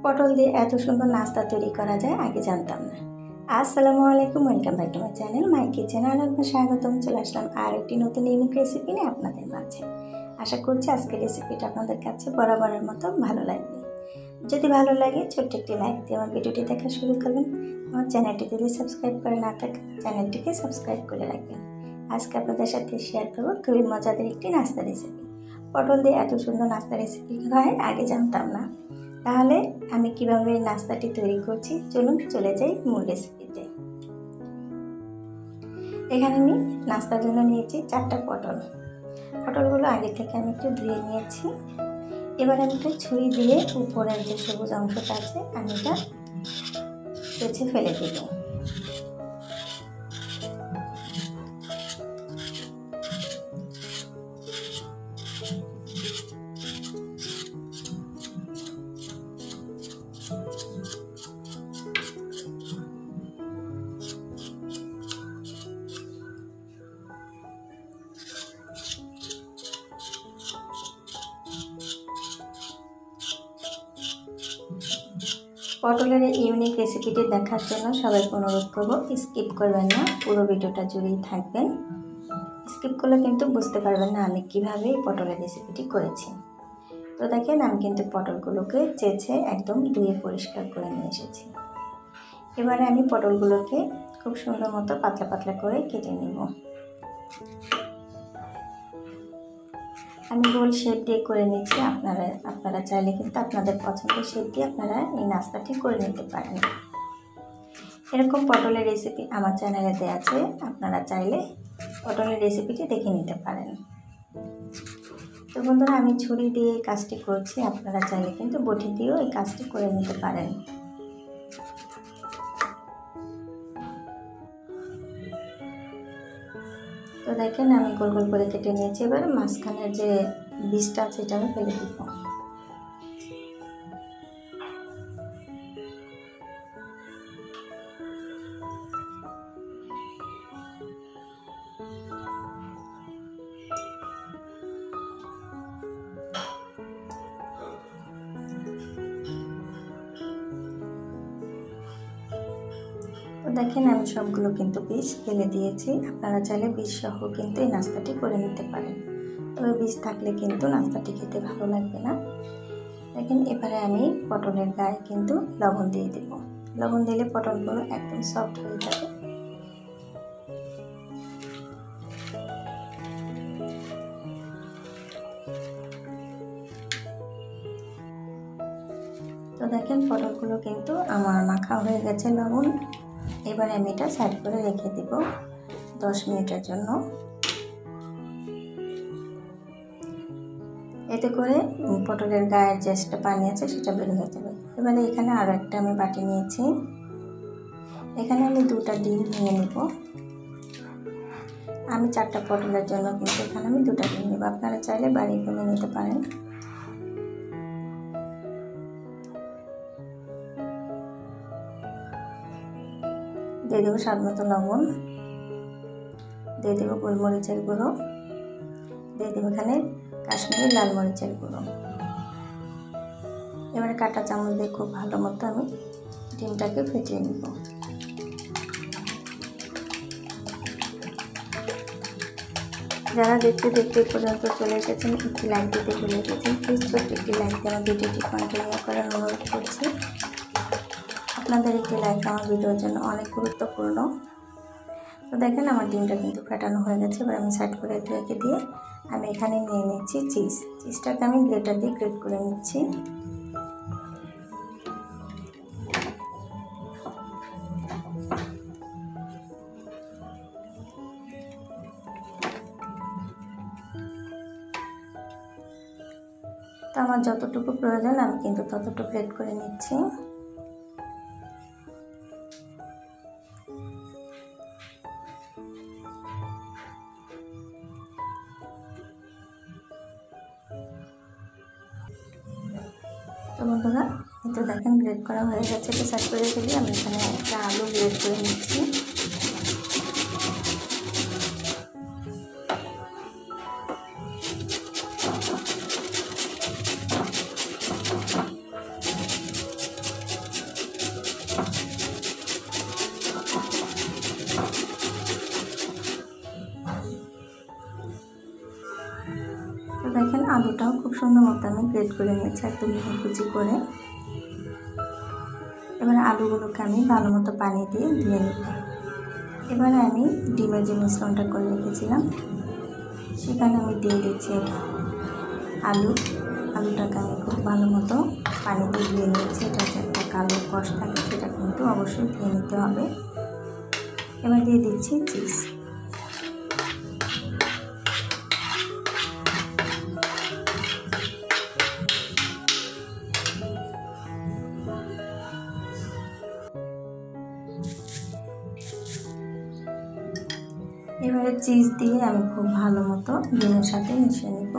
পটল দিয়ে এত সুন্দর নাস্তা তৈরি করা যায় আগে জানতাম না। আসসালামু আলাইকুম, welcome back to my channel my kitchen. আর আপনার স্বাগতম। চলে আসলাম আর একটি নতুন ইউনিক রেসিপি নিয়ে আপনাদের মাঝে। আশা করছি আজকের রেসিপিটা আপনাদের কাছে বরাবরের মতো ভালো লাগবে। যদি ভালো লাগে ছোট্ট একটি লাইক দিয়ে আমার ভিডিওটি দেখা শুরু করবেন। আমার চ্যানেলটি যদি সাবস্ক্রাইব করে না থাকে চ্যানেলটিকে সাবস্ক্রাইব করে রাখবেন। আজকে আপনাদের সাথে শেয়ার করবো খুবই মজাদার একটি নাস্তা রেসিপি। পটল দিয়ে এত সুন্দর নাস্তা রেসিপি হয় আগে জানতাম না। তাহলে আমি কিভাবে নাস্তাটি তৈরি করছি চলুন চলে যাই মূল রেসিপিতে। এখানে আমি নাস্তার জন্য নিয়েছি 4টা পটল। পটলগুলো আগে থেকে আমি একটু ধুয়ে নিয়েছি। এবার আমি একটা ছুরি দিয়ে উপরের যে সবুজ অংশটা আছে আমি এটা বেছে ফেলে দেব। পটলের এই ইউনিক রেসিপিটি দেখার জন্য সবাইকে অনুরোধ করব স্কিপ করবেন না, পুরো ভিডিওটা জুড়েই থাকবেন। স্কিপ করলে কিন্তু বুঝতে পারবেন না আমি কিভাবে এই পটলের রেসিপিটি করেছি। তো দেখেন আমি কিন্তু পটলগুলোকে চেঁচে একদম ধুয়ে পরিষ্কার করে নিয়ে এসেছি। এবারে আমি পটলগুলোকে খুব সুন্দর মতো পাতলা পাতলা করে কেটে নেব। আমি গোল শেপ দিয়ে করে নিচ্ছি। আপনারা চাইলে কিন্তু আপনাদের পছন্দের শেপ দিয়ে আপনারা এই নাস্তাটি করে নিতে পারেন। এরকম পটলের রেসিপি আমার চ্যানেলে দেওয়া আছে, আপনারা চাইলে পটলের রেসিপিটি দেখে নিতে পারেন। তো বন্ধুরা আমি ছুরি দিয়ে এই কাজটি করছি, আপনারা চাইলে কিন্তু বটি দিয়েও এই কাজটি করে নিতে পারেন। তো দেখেন আমি গোল গোল করে কেটে নিয়েছি। এবার মাঝখানের যে বীজটা আছে এটা আমি ফেলে দিব। তো দেখেন আমি সবগুলো কিন্তু বীজ ফেলে দিয়েছি। আপনারা চাইলে বীজ সহ কিন্তু এই নাস্তাটি করে নিতে পারেন, তবে বীজ থাকলে কিন্তু নাস্তাটি খেতে ভালো লাগবে না। দেখেন এবারে আমি পটলের গায়ে কিন্তু লবণ দিয়ে দেব। লবণ দিলে পটলগুলো একদম সফট হয়ে যাবে। তো দেখেন পটলগুলো কিন্তু আমার মাখা হয়ে গেছে লবণ। এবারে আমি এটা সাইড করে রেখে দিব 10 মিনিটের জন্য। এতে করে পটলের গায়ের যে পানি আছে সেটা বের হয়ে যাবে। এবারে এখানে আরও একটা আমি বাটি নিয়েছি। এখানে আমি 2টা ডিম নিয়ে নেব। আমি 4টা পটলের জন্য কিন্তু এখানে আমি 2টা ডিম নেব, আপনারা চাইলে বাড়ি কমে নিতে পারেন। দিয়ে দেবো স্বাদ মতো লবণ, দিয়ে দেবো গোলমরিচের গুঁড়ো, দিয়ে দেবো এখানে কাশ্মীরি লাল মরিচের গুঁড়ো। এবারে কাঁটা চামচ দিয়ে খুব ভালো মতো আমি ডিমটাকে ফেটিয়ে নিব। যারা দেখতে দেখতে পর্যন্ত চলে এসেছেন একটি লাইক দিতে ভুলে গেছেন, প্লিজ ছোট্ট একটি লাইক দিয়ে আমার ভিডিওটি কন্টিনিউ করার অনুরোধ করছি। আপনাদের একটি লাইক আমার ভিডিওর জন্য অনেক গুরুত্বপূর্ণ। তো দেখেন আমার ডিমটা কিন্তু ফেটানো হয়ে গেছে। এবার আমি সাইড করে রেখে দিয়ে আমি এখানে নিয়ে নিচ্ছি চিজটাকে আমি গ্রেটার দিয়ে গ্রেট করে নিচ্ছি। তো আমার যতটুকু প্রয়োজন আমি কিন্তু ততটুকু গ্রেট করে নিচ্ছি। তো বন্ধুরা এটা দেখেন গ্রেট করা হয়ে গেছে। এটা সাইড করে রেখে দিয়ে আমি এখানে একটা আলু গ্রেট করে নিচ্ছি। তো দেখেন আলুটাও খুব সুন্দর মতো আমি গ্রেট করে নিয়েছি একদম কুচি করে। এবার আলুগুলোকে আমি ভালো মতো পানি দিয়ে ধুয়ে নিব। এবারে আমি ডিমের যে মিশ্রণটা করে রেখেছিলাম সেখানে আমি দিয়ে দিচ্ছি আলুটাকে আমি খুব ভালো মতো পানি দিয়ে ধুয়ে নিয়েছি। এটা যে একটা কালো কষ থাকে সেটা কিন্তু অবশ্যই ধুয়ে নিতে হবে। এবার দিয়ে দিচ্ছি চিজ। এবারে চিজ দিয়ে আমি খুব ভালো মতো ডিমের সাথে মিশিয়ে নিব।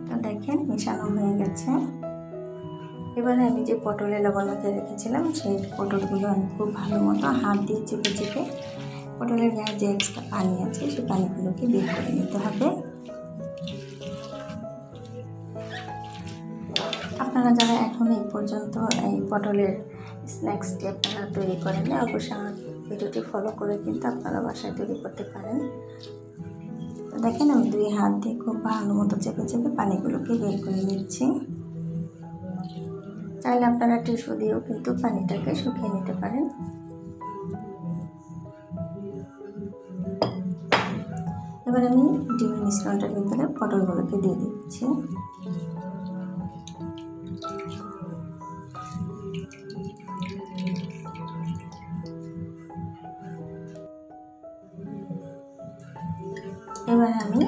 তো দেখেন মেশানো হয়ে গেছে। এবারে আমি যে পটলে লবণ মেখে রেখেছিলাম সেই পটলগুলো আমি খুব ভালো মতো হাত দিয়ে চেপে চেপে পটলের গায়ে যে এক্সট্রা পানি আছে সেই পানিগুলোকে বের করে নিতে হবে। আপনারা যারা এখন এই পর্যন্ত এই পটলের স্ন্যাক্সটি আপনারা তৈরি করেন না, অবশ্যই আমার ভিডিওটি ফলো করে কিন্তু আপনারা বাসায় তৈরি করতে পারেন। তো দেখেন আমি 2 হাত দিয়ে খুব ভালো মতো চেপে চেপে পানিগুলোকে বের করে নিচ্ছি। চাইলে আপনারা টিস্যু দিয়েও কিন্তু পানিটাকে শুকিয়ে নিতে পারেন। এবার আমি ডিমের মিশ্রণটার ভিতরে পটলগুলোকে দিয়ে দিচ্ছি। এবার আমি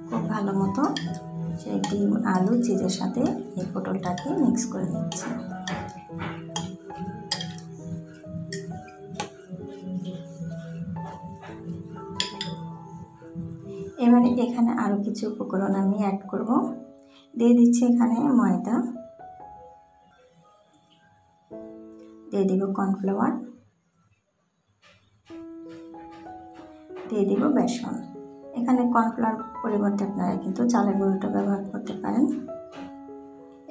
খুব ভালো মতো সেই ডিম আলু চিজের সাথে এই পটলটাকে মিক্স করে নিচ্ছি। এবারে এখানে আরও কিছু উপকরণ আমি অ্যাড করব। দিয়ে দিচ্ছি এখানে ময়দা, দিয়ে দিব কর্নফ্লাওয়ার, দিয়ে দিব বেসন। এখানে কর্নফ্লাওয়ার পরিবর্তে আপনারা কিন্তু চালের গুঁড়োটা ব্যবহার করতে পারেন।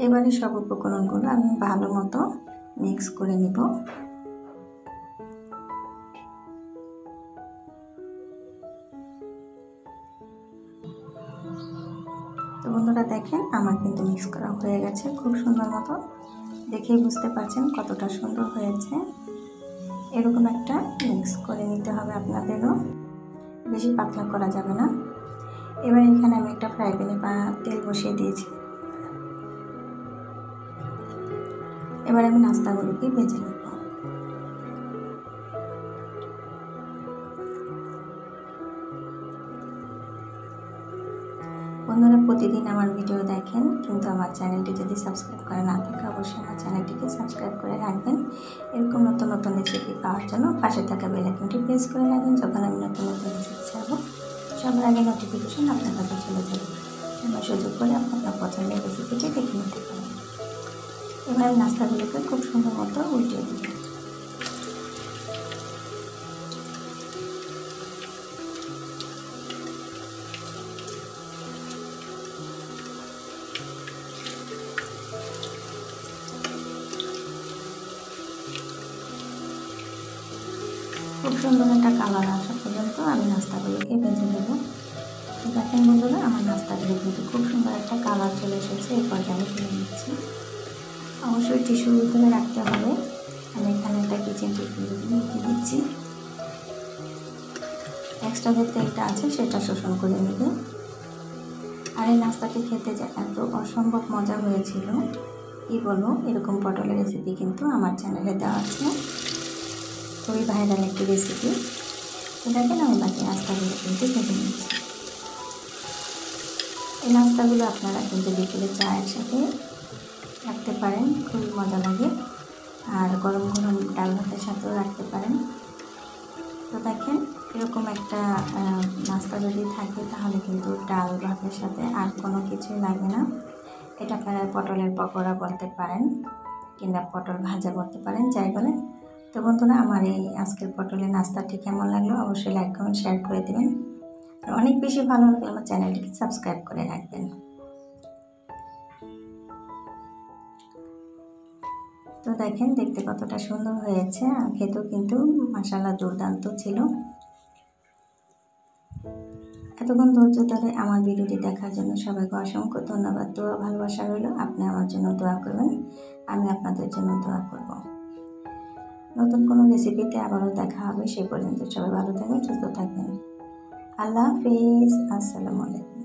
এবারে সব উপকরণগুলো আমি ভালো মতো মিক্স করে নিব। তো বন্ধুরা দেখেন আমার কিন্তু মিক্স করা হয়ে গেছে খুব সুন্দর মতো। দেখেই বুঝতে পারছেন কতটা সুন্দর হয়েছে। এরকম একটা মিক্স করে নিতে হবে আপনাদেরও, বেশি পাতলা করা যাবে না। এবার এখানে আমি একটা ফ্রাই প্যানে তেল বসিয়ে দিয়েছি। এবার আমি নাস্তাগুলোকে ভেজে নেব। বন্ধুরা প্রতিদিন আমার ভিডিও দেখেন কিন্তু আমার চ্যানেলটি যদি সাবস্ক্রাইব করে না থাকে অবশ্যই আমার চ্যানেলটিকে সাবস্ক্রাইব করে রাখবেন। এরকম নতুন নতুন রেসিপি পাওয়ার জন্য পাশে থাকা বেল আইকনটি প্রেস করে রাখবেন। যখন আমি নতুন নতুন রেসিপি ছাড়ব সবার আগে নোটিফিকেশন আপনার কাছে চলে যাবে। আমার সুযোগ করে আপনার পছন্দের রেসিপিটি দেখে নিতে পারেন। এবার নাস্তাগুলোকে খুব সুন্দর মতো উল্টিয়ে দেবেন। খুব সুন্দর একটা কালার আসা পর্যন্ত আমি নাস্তাগুলোকে ভেজে দেবো। দেখেন বন্ধুরা আমার নাস্তাগুলো কিন্তু খুব সুন্দর একটা কালার চলে এসেছে। এরপর আমি তুলে নিচ্ছি। অবশ্যই টিস্যুর ভিতরে রাখতে হবে। আমি এখানে একটা কিচেন টিস্যু রেখে দিচ্ছি। এক্সট্রা যে তেলটা আছে সেটা শোষণ করে নেবে। আর এই নাস্তাটি খেতে যে এত অসম্ভব মজা হয়েছিল কি বলবো। এরকম পটলের রেসিপি কিন্তু আমার চ্যানেলে দেওয়া আছে, খুবই ভাইরাল একটি রেসিপি। তো দেখেন আমি বাকি নাস্তাগুলো কিন্তু ভেজে নিচ্ছি। এই নাস্তাগুলো আপনারা কিন্তু বিকেলে চায়ের সাথে রাখতে পারেন, খুবই মজা লাগে। আর গরম গরম ডাল ভাতের সাথেও রাখতে পারেন। তো দেখেন এরকম একটা নাস্তা যদি থাকে তাহলে কিন্তু ডাল ভাতের সাথে আর কোনো কিছুই লাগে না। এটা আপনারা পটলের পকোড়া বলতে পারেন কিংবা পটল ভাজা বলতে পারেন, যাই বলেন। তো বন্ধুরা, আমার এই আজকের পটলের নাস্তাটি কেমন লাগলো অবশ্যই লাইক কমেন্ট শেয়ার করে দেবেন। আর অনেক বেশি ভালো লাগলে আমার চ্যানেলটিকে সাবস্ক্রাইব করে রাখবেন। তো দেখেন দেখতে কতটা সুন্দর হয়েছে, আর খেতেও কিন্তু মাশাআল্লাহ দুর্দান্ত ছিল। এতক্ষণ ধৈর্য ধরে আমার ভিডিওটি দেখার জন্য সবাইকে অসংখ্য ধন্যবাদ। দোয়া ভালোবাসা রইল, আপনি আমার জন্য দোয়া করবেন, আমি আপনাদের জন্য দোয়া করব। নতুন কোনো রেসিপিতে আবারও দেখা হবে। সে পর্যন্ত সবাই ভালো থাকবেন, সুস্থ থাকবেন। আল্লাহ হাফিজ। আসসালামু আলাইকুম।